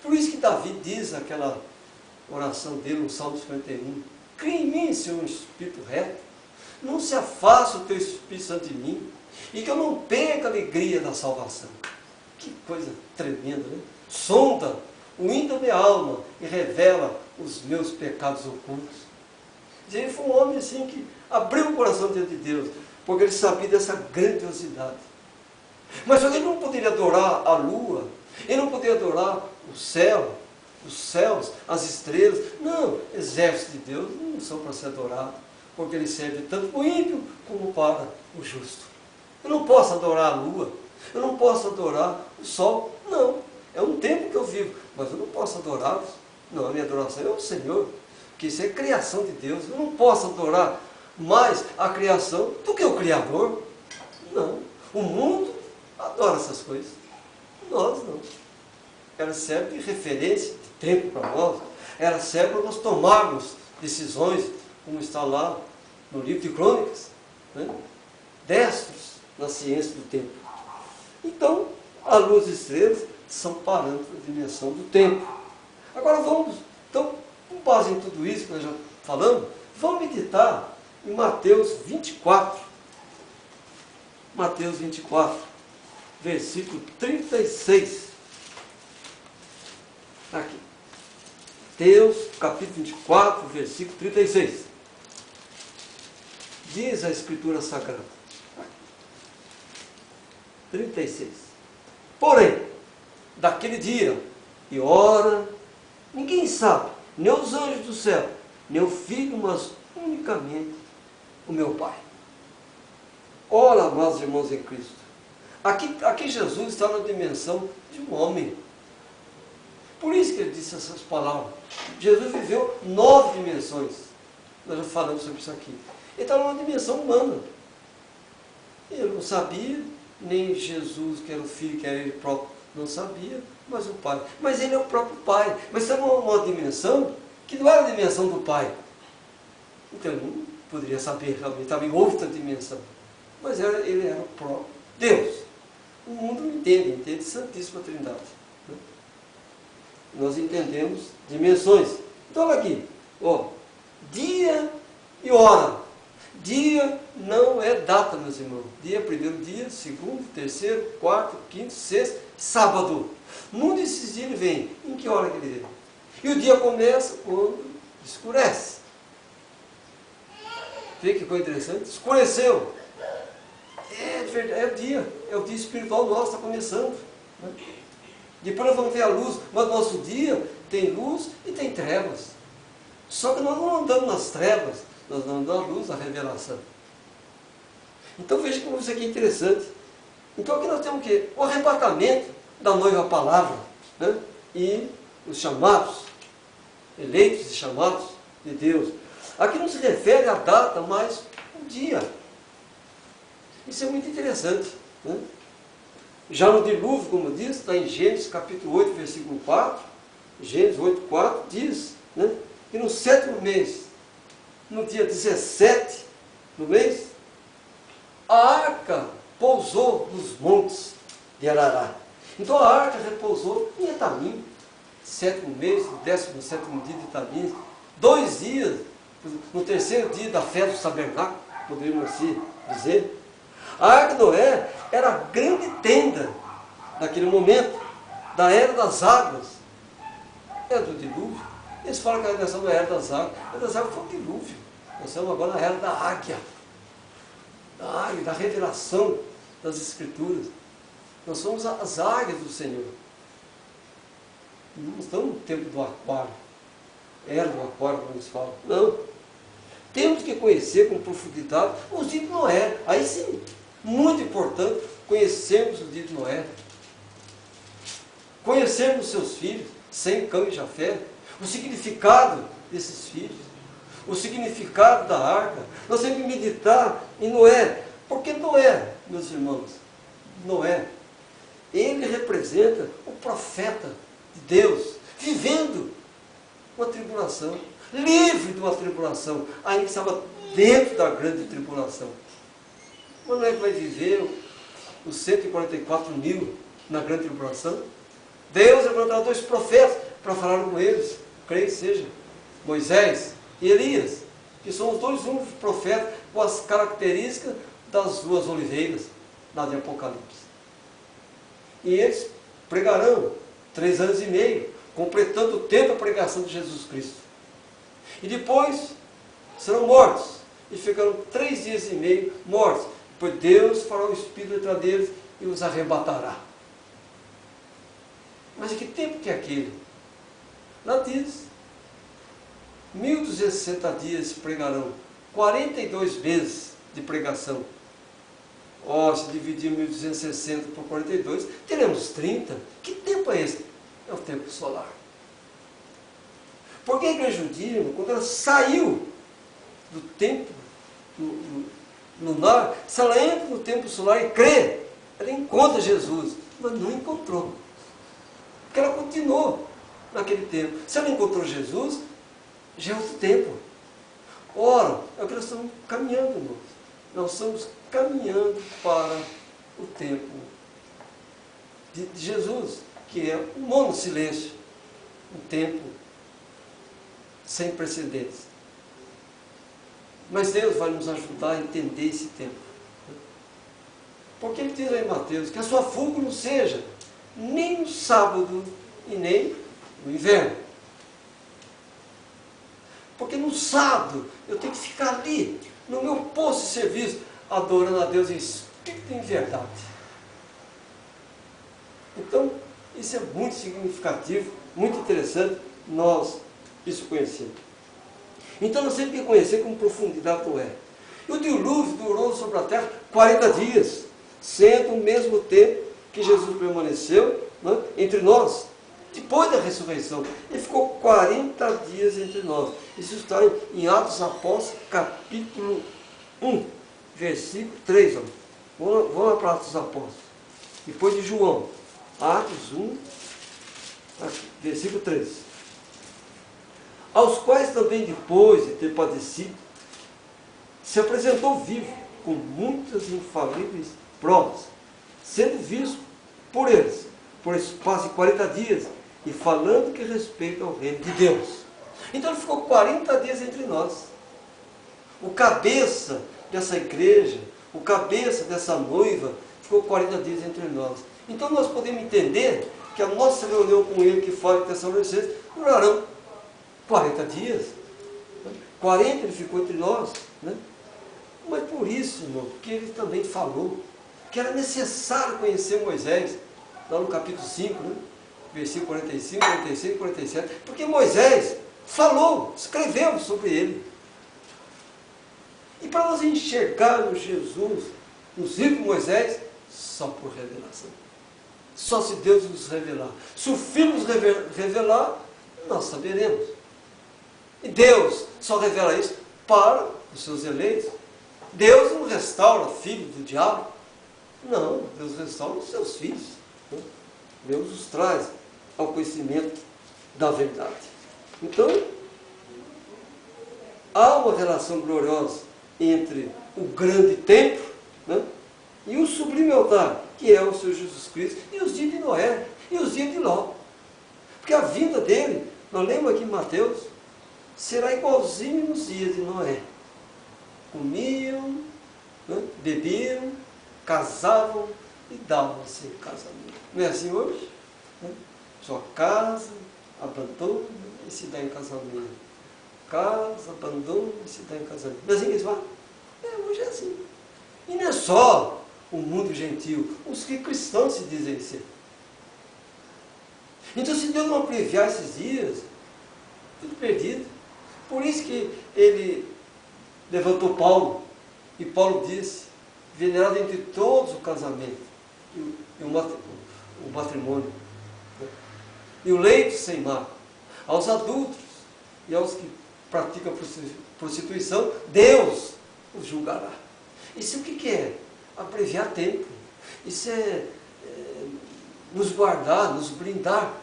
Por isso que Davi diz aquela oração dele no Salmo 51, cria em mim, Senhor, um espírito reto, não se afaste o teu Espírito Santo de mim, e que eu não perca a alegria da salvação. Que coisa tremenda, né? Sonda o íntimo da minha alma e revela os meus pecados ocultos. Ele foi um homem assim que abriu o coração diante de Deus, porque ele sabia dessa grandiosidade. Mas ele não poderia adorar a lua, ele não poderia adorar o céu, os céus, as estrelas. Não, exércitos de Deus não são para ser adorados, porque ele serve tanto para o ímpio como para o justo. Eu não posso adorar a lua, eu não posso adorar o sol, não. É um tempo que eu vivo, mas eu não posso adorá-los. Não, a minha adoração é o Senhor, que isso é criação de Deus. Eu não posso adorar mais a criação do que o Criador. Não, o mundo adora essas coisas, nós não. Ela serve de referência, de tempo para nós, ela serve para nós tomarmos decisões, como está lá no livro de Crônicas, né? Destros na ciência do tempo. Então, a luz e as estrelas são parâmetros da dimensão do tempo. Agora vamos, então, com base em tudo isso que nós já falamos, vamos meditar em Mateus 24. Mateus 24. versículo 36. Aqui. Mateus, capítulo 24, versículo 36. Diz a Escritura Sagrada. 36. Porém, daquele dia e hora, ninguém sabe, nem os anjos do céu, nem o Filho, mas unicamente o meu Pai. Ora, amados irmãos em Cristo, aqui Jesus está na dimensão de um homem. Por isso que ele disse essas palavras. Jesus viveu 9 dimensões. Nós já falamos sobre isso aqui. Ele estava numa dimensão humana. Ele não sabia, nem Jesus, que era o Filho, que era ele próprio, não sabia, mas o Pai. Mas ele é o próprio Pai. Mas estava numa dimensão que não era a dimensão do Pai. Então ele não poderia saber realmente, estava em outra dimensão. Mas ele era o próprio Deus. O mundo não entende Santíssima Trindade. Né? Nós entendemos dimensões. Então olha aqui, ó, dia e hora. Dia não é data, meus irmãos. Dia, primeiro dia, segundo, terceiro, quarto, quinto, sexto, sábado. Num desses dias ele vem. Em que hora que ele vem? E o dia começa quando escurece. Vê que coisa interessante? Escureceu. É verdade, é o dia espiritual nosso, está começando. Né? Depois nós vamos ver a luz, mas o nosso dia tem luz e tem trevas. Só que nós não andamos nas trevas, nós andamos na luz da revelação. Então veja como isso aqui é interessante. Então aqui nós temos o quê? O arrebatamento da noiva palavra, né? E os chamados, eleitos e chamados de Deus. Aqui não se refere à data, mas ao dia. Isso é muito interessante. Né? Já no dilúvio, como diz, está em Gênesis capítulo 8, versículo 4, Gênesis 8, 4, diz, né, que no 7º mês, no dia 17 do mês, a arca pousou nos montes de Arará. Então a arca repousou em Etamim, 7º mês, no 17º dia de Etamim, 2 dias, no 3º dia da festa do tabernáculo, poderíamos assim dizer. A arca de Noé era a grande tenda naquele momento, da era das águas. Era do dilúvio. Eles falam que a redenção não é a era das águas. A era das águas foi o dilúvio. Nós estamos agora na era da águia. Da águia, da revelação das Escrituras. Nós somos as águias do Senhor. Não estamos no tempo do aquário. Era do aquário, como eles falam. Não. Temos que conhecer com profundidade os dias de Noé. Aí sim, muito importante conhecermos os dias de Noé. Conhecermos seus filhos, Sem, Cã e Jafé. O significado desses filhos. O significado da arca. Nós temos que meditar em Noé. Porque Noé, meus irmãos, Noé, ele representa o profeta de Deus, vivendo uma tribulação, livre de uma tribulação, ainda estava dentro da grande tribulação. Mas não é que vai viver os 144 mil na grande tribulação? Deus levantou 2 profetas para falar com eles, creio que seja Moisés e Elias, que são os 2 únicos profetas com as características das 2 oliveiras, lá de Apocalipse. E eles pregarão 3 anos e meio, completando o tempo da pregação de Jesus Cristo. E depois serão mortos, e ficarão 3 dias e meio mortos, pois Deus fará o Espírito entrar deles e os arrebatará. Mas que tempo que é aquele? Lá diz, 1260 dias pregarão, 42 meses de pregação. Se dividir 1260 por 42, teremos 30. Que tempo é esse? É o tempo solar. Porque a igreja judia, quando ela saiu do tempo lunar, se ela entra no tempo solar e crê, ela encontra Jesus, mas não encontrou. Porque ela continuou naquele tempo. Se ela encontrou Jesus, já é outro tempo. Ora, é o que nós estamos caminhando, irmãos. Nós estamos caminhando para o tempo de Jesus, que é um mono silêncio, um tempo sem precedentes. Mas Deus vai nos ajudar a entender esse tempo. Porque ele diz aí em Mateus que a sua fuga não seja nem no sábado e nem no inverno. Porque no sábado eu tenho que ficar ali, no meu posto de serviço, adorando a Deus em espírito e em verdade. Então, isso é muito significativo, muito interessante, nós isso conhecemos. Então, nós temos que conhecer com profundidade o é. E o dilúvio durou sobre a terra 40 dias, sendo o mesmo tempo que Jesus permaneceu, né, entre nós, depois da ressurreição. Ele ficou 40 dias entre nós. Isso está em Atos dos Apóstolos, capítulo 1, versículo 3. Ó. Vamos lá para Atos dos Apóstolos. Depois de João. Atos 1, versículo 3. Aos quais também depois de ter padecido, se apresentou vivo, com muitas infalíveis provas, sendo visto por eles, por espaço de 40 dias, e falando que respeita ao reino de Deus. Então ele ficou 40 dias entre nós. O cabeça dessa igreja, o cabeça dessa noiva, ficou 40 dias entre nós. Então nós podemos entender que a nossa reunião com ele, que fala em Tessalonicenses, durarão 40 dias. 40 ele ficou entre nós. Né? Mas por isso, irmão, porque ele também falou que era necessário conhecer Moisés, lá no capítulo 5, né? Versículo 45, 46 e 47. Porque Moisés falou, escreveu sobre ele. E para nós enxergarmos Jesus, nos livros de Moisés, só por revelação. Só se Deus nos revelar. Se o Filho nos revelar, nós saberemos. E Deus só revela isso para os seus eleitos. Deus não restaura filho do diabo. Não, Deus restaura os seus filhos. Deus os traz ao conhecimento da verdade. Então, há uma relação gloriosa entre o grande templo, né, e o sublime altar, que é o Senhor Jesus Cristo, e os dias de Noé, e os dias de Ló. Porque a vinda dele, nós lemos aqui em Mateus, será igualzinho nos dias de Noé. Comiam, né, bebiam, casavam e davam-se em casamento. Não é assim hoje? Né? Sua casa, abandona e se dá em casamento. Casa, abandona e se dá em casamento. Não é assim que eles falam? Hoje é assim. E não é só o mundo gentil, os que cristãos se dizem ser. Então, se Deus não abreviar esses dias, tudo perdido. Por isso que ele levantou Paulo, e Paulo disse, venerado entre todos o casamento, e o matrimônio, né? E o leito sem mácula, aos adultos e aos que praticam prostituição, Deus os julgará. Isso o que é? Abreviar tempo. Isso é nos guardar, nos blindar.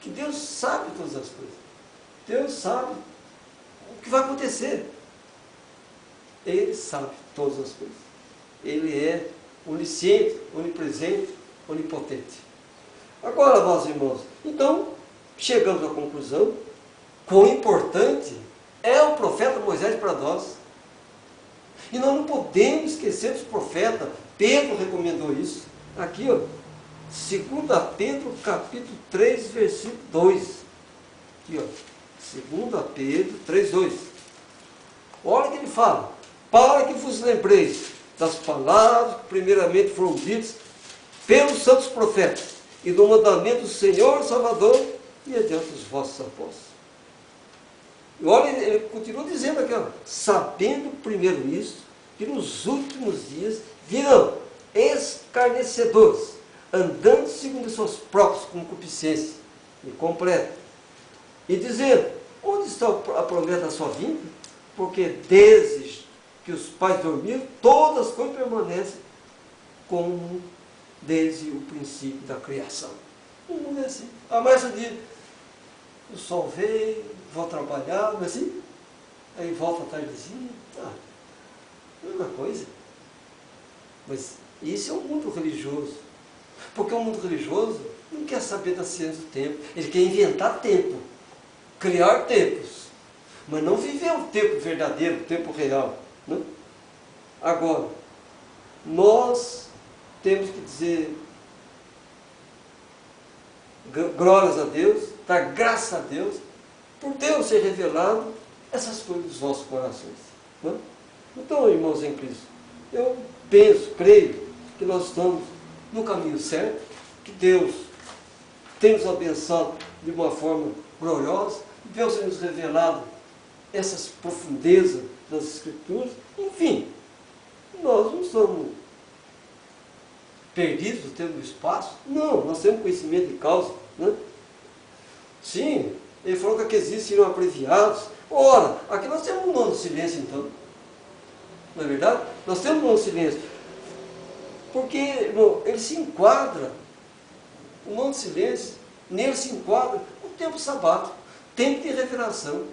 Que Deus sabe todas as coisas. Deus sabe o que vai acontecer. Ele sabe todas as coisas. Ele é onisciente, onipresente, onipotente. Agora, meus irmãos, então, chegamos à conclusão, quão importante é o profeta Moisés para nós. E nós não podemos esquecer dos profetas. Pedro recomendou isso. Aqui, ó, 2 Pedro, capítulo 3, versículo 2. Aqui, ó, 2 Pedro 3, 2. Olha o que ele fala. Para que vos lembreis das palavras que primeiramente foram ditas pelos santos profetas e do mandamento do Senhor Salvador e adiante dos vossos apóstolos. E olha, ele continua dizendo aqui, ó, sabendo primeiro isso, que nos últimos dias virão escarnecedores, andando segundo suas próprias concupiscências, e completa, e dizendo, onde está a promessa da sua vinda? Porque desde que os pais dormiram, todas as coisas permanecem como desde o princípio da criação. O mundo é assim. Amanhã o dia, o sol veio, vou trabalhar, não é assim? Aí volta a tardezinha, mesma coisa. Mas isso é um mundo religioso. Porque o mundo religioso não quer saber da ciência do tempo. Ele quer inventar tempo, criar tempos, mas não viver o tempo verdadeiro, o tempo real. Né? Agora, nós temos que dizer glórias a Deus, dar graça a Deus, por Deus ser revelado essas coisas dos nossos corações. Não? Então, irmãos em Cristo, eu penso, creio, que nós estamos no caminho certo, que Deus tem nos abençoado de uma forma gloriosa, Deus tem nos revelado essas profundezas das Escrituras, enfim, nós não somos perdidos no tempo do espaço, não, nós temos conhecimento de causa, né? Sim, ele falou que aqui existem abreviados. Ora, aqui nós temos um nono silêncio então, não é verdade? Nós temos um nono silêncio, porque ele se enquadra, o nono silêncio, nele se enquadra o tempo sabático, tempo de revelação.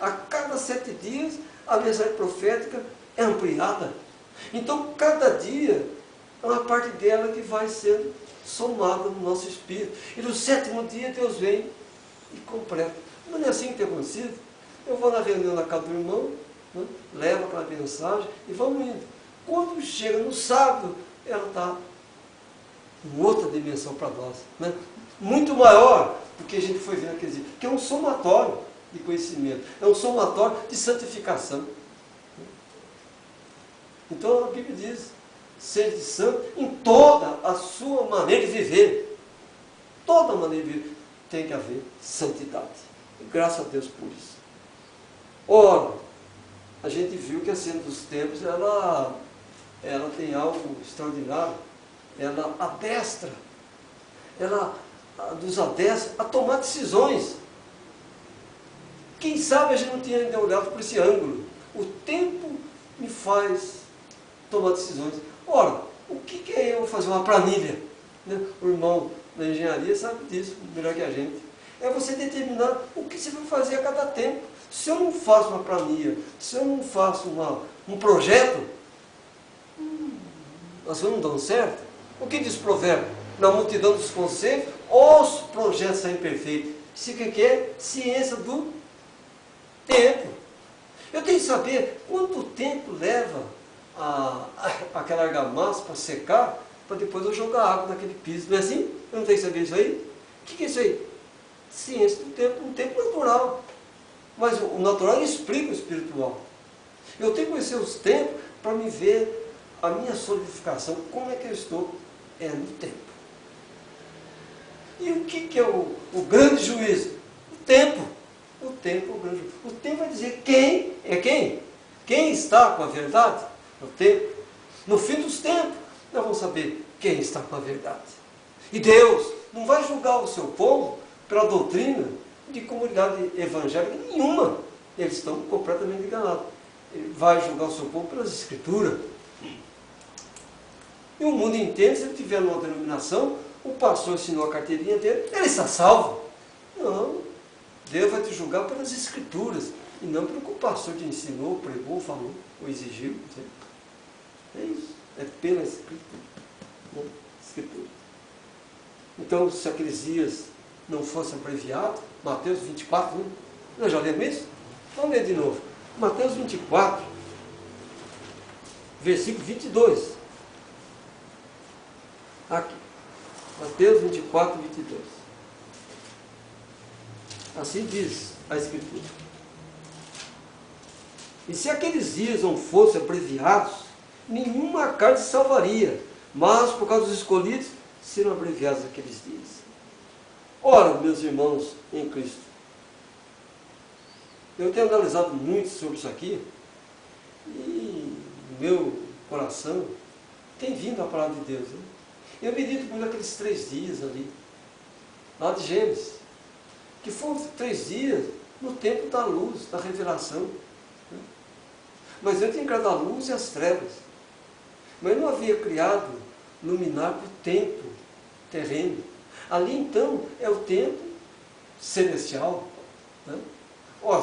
A cada 7 dias a mensagem profética é ampliada. Então cada dia é uma parte dela que vai sendo somada no nosso espírito. E no 7º dia Deus vem e completa. Não é assim que tem acontecido? Eu vou na reunião na casa do irmão, né, levo aquela mensagem e vamos indo. Quando chega no sábado, ela está em outra dimensão para nós, né? Muito maior do que a gente foi ver naquele dia, que é um somatório de conhecimento, é um somatório de santificação. Então a Bíblia diz, seja santo em toda a sua maneira de viver. Toda maneira de viver tem que haver santidade. E graças a Deus por isso. Ora, a gente viu que a cena dos tempos, ela tem algo extraordinário. Ela adestra, ela nos adestra a tomar decisões. Quem sabe a gente não tinha ainda olhado por esse ângulo. O tempo me faz tomar decisões. Ora, o que é eu fazer uma planilha? Né? O irmão da engenharia sabe disso, melhor que a gente. É você determinar o que você vai fazer a cada tempo. Se eu não faço uma planilha, se eu não faço um projeto, as coisas não dão certo. O que diz o provérbio? Na multidão dos conselhos, os projetos são imperfeitos. Isso o que é? Ciência do tempo. Eu tenho que saber quanto tempo leva aquela argamassa para secar, para depois eu jogar água naquele piso. Não é assim? Eu não tenho que saber isso aí? O que é isso aí? Ciência do tempo, um tempo natural. Mas o natural explica o espiritual. Eu tenho que conhecer os tempos para me ver a minha solidificação, como é que eu estou no tempo. E o que é o grande juízo? O tempo. O tempo é o grande juízo. O tempo vai dizer quem é quem. Quem está com a verdade? O tempo. No fim dos tempos, nós vamos saber quem está com a verdade. E Deus não vai julgar o seu povo pela doutrina de comunidade evangélica nenhuma. Eles estão completamente enganados. Ele vai julgar o seu povo pelas escrituras. E o mundo inteiro, se ele tiver uma denominação, o pastor ensinou a carteirinha dele, ele está salvo. Não. Deus vai te julgar pelas escrituras, e não pelo que o pastor te ensinou, pregou, falou, ou exigiu. É isso. É pela escritura. Né? Escritura. Então, se aqueles dias não fossem abreviados, Mateus 24, né? Nós já lemos isso? Vamos ler de novo. Mateus 24, versículo 22. Aqui. Mateus 24, 22. Assim diz a Escritura. E se aqueles dias não fossem abreviados, nenhuma carne se salvaria, mas por causa dos escolhidos, serão abreviados aqueles dias. Ora, meus irmãos em Cristo, eu tenho analisado muito sobre isso aqui, e no meu coração tem vindo a palavra de Deus. Né? Eu medito muito naqueles 3 dias ali, lá de Gênesis, que foram 3 dias no tempo da luz, da revelação. Né? Mas Deus tinha criado a luz e as trevas. Mas não havia criado luminar para o tempo terreno. Ali então é o tempo celestial. Né?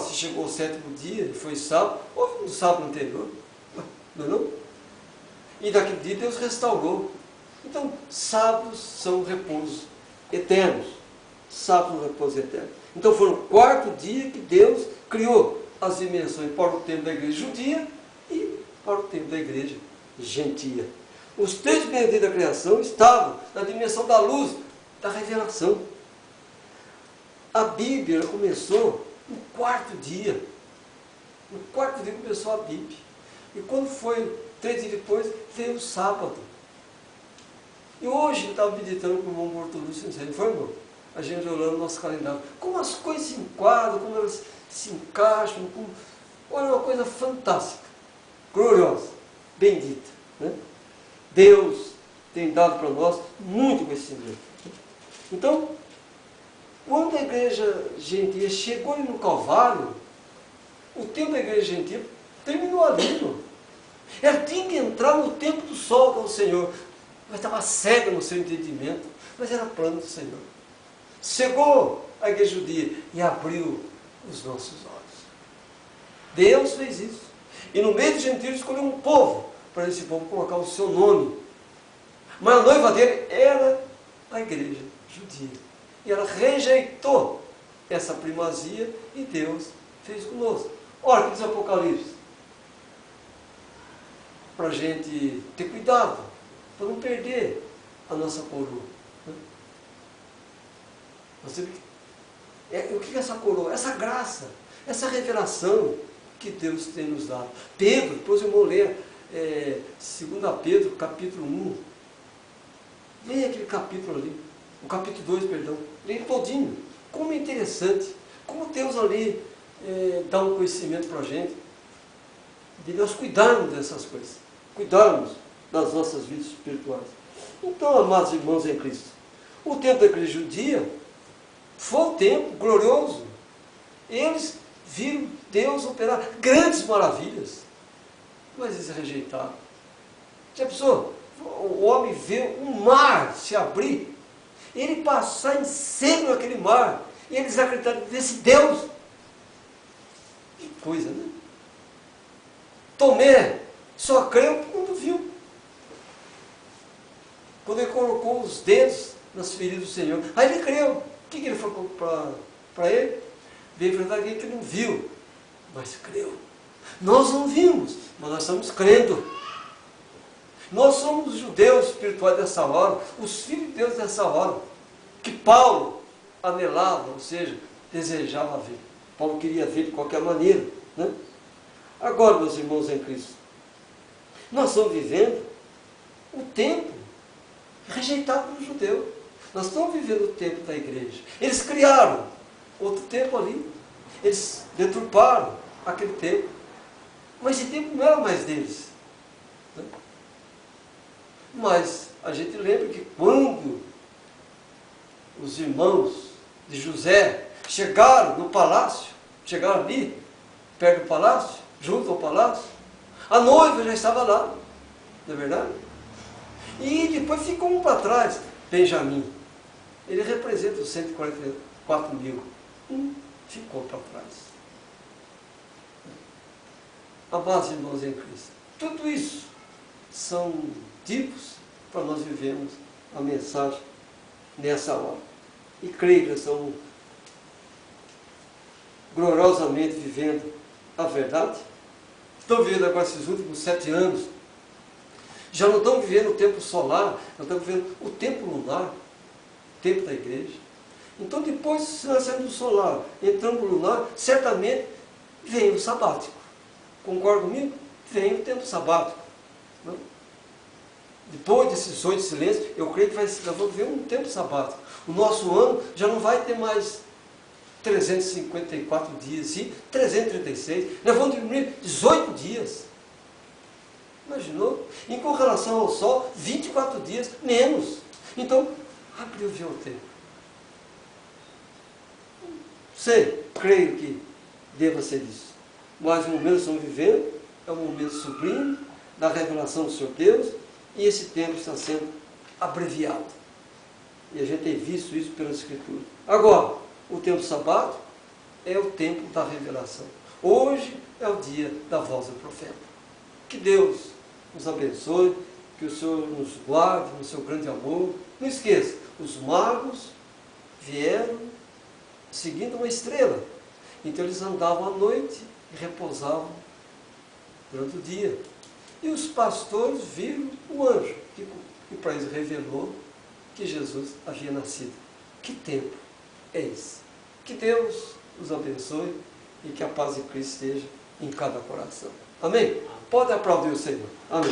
Se chegou o 7º dia e foi sábado, houve no sábado anterior. Não é não? E daquele dia Deus restaurou. Então, sábados são repousos eternos. Sábado é repouso eterno. Então, foi o 4º dia que Deus criou as dimensões para o tempo da igreja judia e para o tempo da igreja gentia. Os 3 primeiros dias da criação estavam na dimensão da luz, da revelação. A Bíblia começou no 4º dia. No 4º dia começou a Bíblia. E quando foi 3 dias depois, veio o sábado. E hoje eu estava meditando com o irmão Bortolucci, não foi, irmão? A gente olhando o nosso calendário. Como as coisas se enquadram, como elas se encaixam. Como... Olha, uma coisa fantástica, gloriosa, bendita, né? Deus tem dado para nós muito conhecimento. Então, quando a igreja gentia chegou ali no Calvário, o tempo da igreja gentia terminou ali, irmão. Ela tinha que entrar no tempo do sol, que é o Senhor. Mas estava cega no seu entendimento, mas era plano do Senhor. Chegou a igreja judia e abriu os nossos olhos. Deus fez isso. E no meio dos gentios escolheu um povo, para esse povo colocar o seu nome. Mas a noiva dele era a igreja judia. E ela rejeitou essa primazia e Deus fez conosco. Olha o que diz Apocalipse. Para a gente ter cuidado, para não perder a nossa coroa. O que é essa coroa? Essa graça, essa revelação que Deus tem nos dado. Pedro, depois eu vou ler 2 Pedro, capítulo 1. Leia aquele capítulo ali, o capítulo 2, perdão. Leia todinho. Como é interessante, como Deus ali dá um conhecimento para a gente, de nós cuidarmos dessas coisas, cuidarmos das nossas vidas espirituais. Então, amados irmãos em Cristo, o tempo da igreja judia foi um tempo glorioso. Eles viram Deus operar grandes maravilhas, mas eles rejeitaram. Já pensou? O homem vê um mar se abrir, ele passar em seco naquele mar, e eles acreditaram nesse Deus. Que coisa, né? Tomé só creu quando viu. Quando ele colocou os dedos nas feridas do Senhor. Aí ele creu. O que ele falou para ele? Veio enfrentar alguém que não viu, mas creu. Nós não vimos, mas nós estamos crendo. Nós somos os judeus espirituais dessa hora, os filhos de Deus dessa hora, que Paulo anelava, ou seja, desejava ver. Paulo queria ver de qualquer maneira, né? Agora, meus irmãos em Cristo, nós estamos vivendo o tempo rejeitado do judeu. Nós estamos vivendo o tempo da igreja. Eles criaram outro tempo ali. Eles deturparam aquele tempo. Mas esse tempo não era mais deles. Né? Mas a gente lembra que quando os irmãos de José chegaram no palácio, chegaram ali, perto do palácio, junto ao palácio, a noiva já estava lá, não é verdade? E depois ficou um para trás, Benjamim. Ele representa os 144 mil. Ficou para trás. Amados irmãos em Cristo, tudo isso são tipos para nós vivermos a mensagem nessa hora. E creio que estamos gloriosamente vivendo a verdade. Estão vivendo agora esses últimos 7 anos. Já não estão vivendo o tempo solar, nós estamos vivendo o tempo lunar, o tempo da igreja. Então depois, se nós saímos do solar, entramos no lunar, certamente vem o sabático. Concorda comigo? Vem o tempo sabático. Não? Depois desses 8 silêncios, eu creio que nós vamos ver um tempo sabático. O nosso ano já não vai ter mais 354 dias, sim, 336. Nós vamos diminuir 18 dias. Imaginou? E com relação ao sol, 24 dias menos. Então, abriu o véu o tempo. Sei, creio que deva ser isso. Mas o momento que estamos vivendo é um momento sublime da revelação do Senhor Deus, e esse tempo está sendo abreviado. E a gente tem visto isso pela Escritura. Agora, o tempo sabático é o tempo da revelação. Hoje é o dia da voz do profeta. Que Deus nos abençoe, que o Senhor nos guarde no seu grande amor. Não esqueça, os magos vieram seguindo uma estrela. Então eles andavam à noite e repousavam durante o dia. E os pastores viram o anjo, que para eles revelou que Jesus havia nascido. Que tempo é esse? Que Deus os abençoe e que a paz de Cristo esteja em cada coração. Amém? Pode aplaudir o Senhor. Amém.